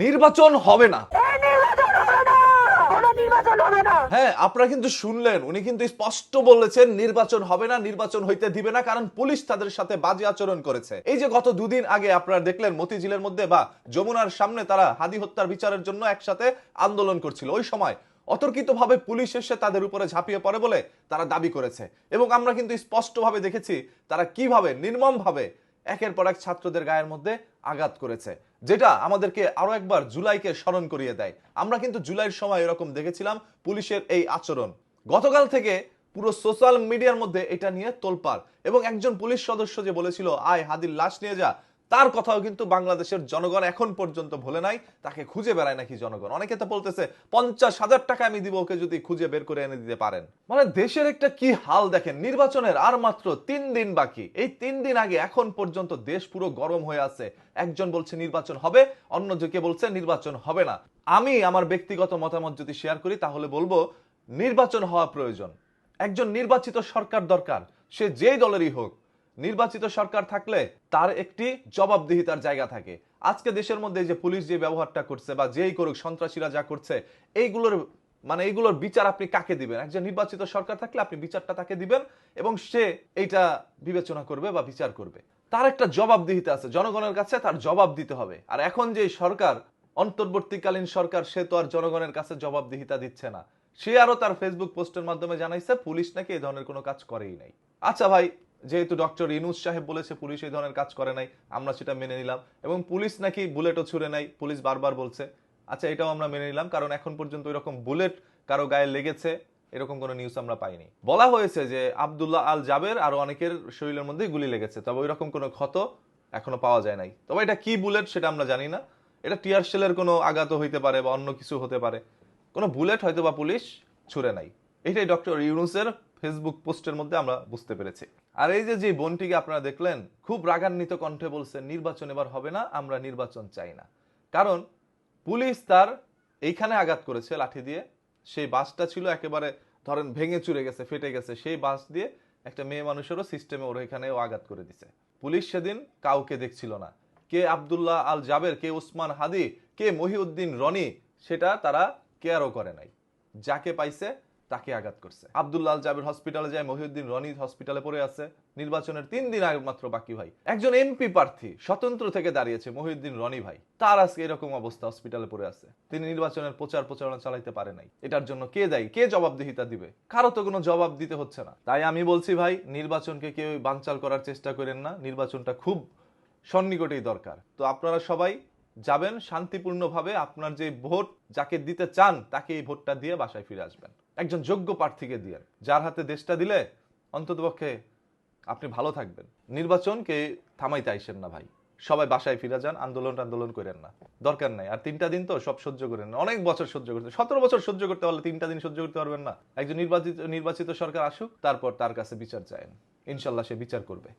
নির্বাচন হবে না। হ্যাঁ, আপনারা কিন্তু শুনলেন, উনি কিন্তু স্পষ্ট বলেছেন নির্বাচন হবে না, নির্বাচন হইতে দিবে না, কারণ পুলিশ তাদের সাথে বাজে আচরণ করেছে। এই যে গত দুদিন আগে আপনারা দেখলেন মতিঝিলের মধ্যে বা যমুনার সামনে তারা হাদি হত্যার বিচারের জন্য একসাথে আন্দোলন করছিল, ওই সময় অতর্কিতভাবে পুলিশ এসে তাদের উপরে ঝাঁপিয়ে পড়ে বলে তারা দাবি করেছে। এবং আমরা কিন্তু স্পষ্টভাবে দেখেছি তারা কিভাবে নির্মমভাবে একের পর এক ছাত্রদের গায়ের মধ্যে আঘাত করেছে, যেটা আমাদেরকে আরো একবার জুলাইকে স্মরণ করিয়ে দেয়। আমরা কিন্তু জুলাইয়ের সময় এরকম দেখেছিলাম পুলিশের এই আচরণ। গতকাল থেকে পুরো সোশ্যাল মিডিয়ার মধ্যে এটা নিয়ে তোলপাড়, এবং একজন পুলিশ সদস্য যে বলেছিল আয় হাদির লাশ নিয়ে যা, তার কথাও কিন্তু বাংলাদেশের জনগণ এখন পর্যন্ত ভুলে নাই। তাকে খুঁজে বেড়ায় নাকি জনগণ, অনেকে তো বলতেছে 50,000 টাকা আমি দিব ওকে যদি খুঁজে বের করে এনে দিতে পারেন। মানে দেশের একটা কি হাল দেখেন। নির্বাচনের আর মাত্র 3 দিন বাকি। এই 3 দিন আগে এখন পর্যন্ত দেশ পুরো গরম হয়ে আছে। একজন বলছে নির্বাচন হবে, অন্যজনকে বলছে নির্বাচন হবে না। আমি আমার ব্যক্তিগত মতামত যদি শেয়ার করি তাহলে বলবো নির্বাচন হওয়া প্রয়োজন। একজন নির্বাচিত সরকার দরকার, সে যেই দলেরই হোক। নির্বাচিত সরকার থাকলে তার একটি জবাবদিহিতার জায়গা থাকে। আজকে দেশের মধ্যে যে পুলিশ যে ব্যবহারটা করছে বা যেই করুক, সন্ত্রাসীরা যা করছে, এইগুলোর বিচার আপনি কাকে দিবেন? একজন নির্বাচিত সরকার থাকলে আপনি বিচারটা তাকে দিবেন এবং সে এইটা বিবেচনা করবে বা বিচার করবে। তার একটা জবাবদিহিতা আছে, জনগণের কাছে তার জবাব দিতে হবে। আর এখন যে সরকার, অন্তর্বর্তীকালীন সরকার, সে তো আর জনগণের কাছে জবাবদিহিতা দিচ্ছে না। সে আরো তার ফেসবুক পোস্টের মাধ্যমে জানাইছে পুলিশ নাকি এই ধরনের কোনো কাজ করেই নাই। আচ্ছা ভাই, যেহেতু ডক্টর ইউনূস সাহেব বলেছে পুলিশ এই ধরনের কাজ করে নাই, আমরা সেটা মেনে নিলাম। এবং পুলিশ নাকি বুলেটও ছুড়ে নাই, পুলিশ বারবার বলছে। আচ্ছা, এটাও আমরা মেনে নিলাম, কারণ এখন পর্যন্ত এরকম বুলেট কারো গায়ে লেগেছে এরকম কোনো নিউজ আমরা পাইনি। বলা হয়েছে যে আব্দুল্লাহ আল জাবের আরো অনেকের শরীরের মধ্যে গুলি লেগেছে, তবে ওইরকম কোনো ক্ষত এখনো পাওয়া যায় নাই। তবে এটা কি বুলেট সেটা আমরা জানি না। এটা টিয়ার শেলের কোনো আঘাতও হইতে পারে বা অন্য কিছু হতে পারে, কোনো বুলেট হয়তো বা পুলিশ ছুড়ে নাই। এটাই ডক্টর ইউনূসের ফেসবুক পোস্টের মধ্যে আমরা বুঝতে পেরেছি। আর এই যে বোনটিকে আপনারা দেখলেন খুব রাগান্বিত কণ্ঠে বলছে নির্বাচন এবার হবে না, আমরা নির্বাচন চাই না। কারণ পুলিশ তার এইখানে আঘাত করেছে লাঠি দিয়ে। সেই বাসটা ছিল একেবারে ধরেন ভেঙে চুরে গেছে, ফেটে গেছে, সেই বাস দিয়ে একটা মেয়ে মানুষেরও সিস্টেমে ওর এখানেও আঘাত করে দিছে। পুলিশ সেদিন কাউকে দেখছিল না, কে আব্দুল্লাহ আল জাবের, কে ওসমান হাদি, কে মহিউদ্দিন রনি, সেটা তারা কেয়ারও করে নাই। যাকে পাইছে তাকে আঘাত করছে। আব্দুল্লাহ আল জাবের হসপিটালে যায়, মহিউদ্দিন রনি হসপিটালে পড়ে আছে। নির্বাচনের 3 দিন আগে মাত্র বাকি ভাই। একজন এমপি প্রার্থী স্বতন্ত্র থেকে দাঁড়িয়েছে মহিউদ্দিন রনি ভাই, তার আজকে এরকম অবস্থা, হসপিটালে পড়ে আছে। তিনি নির্বাচনের প্রচারণা চালাইতে পারে নাই। এটার জন্য কে দায়ী? কে জবাবদিহিতা দিবে? কারো তো কোনো জবাব দিতে হচ্ছে না। তাই আমি বলছি ভাই, নির্বাচনকে কেউ বানচাল করার চেষ্টা করেন না। নির্বাচনটা খুব সন্নিকটেই দরকার। তো আপনারা সবাই যাবেন শান্তিপূর্ণভাবে, আপনার যে ভোট যাকে দিতে চান তাকে এই ভোটটা দিয়ে বাসায় ফিরে আসবেন। একজন যোগ্য প্রার্থীকে দিয়ে, যার হাতে দেশটা দিলে অন্ততপক্ষে আপনি ভালো থাকবেন। নির্বাচনকে থামাইতে আইসেন না ভাই, সবাই বাসায় ফিরে যান, আন্দোলন করেন না, দরকার নাই। আর 3টা দিন তো সব সহ্য করেন না, অনেক বছর সহ্য করতে, 17 বছর সহ্য করতে পারলে 3টা দিন সহ্য করতে পারবেন না? একজন নির্বাচিত সরকার আসুক, তারপর তার কাছে বিচার চায়েন, ইনশাল্লাহ সে বিচার করবে।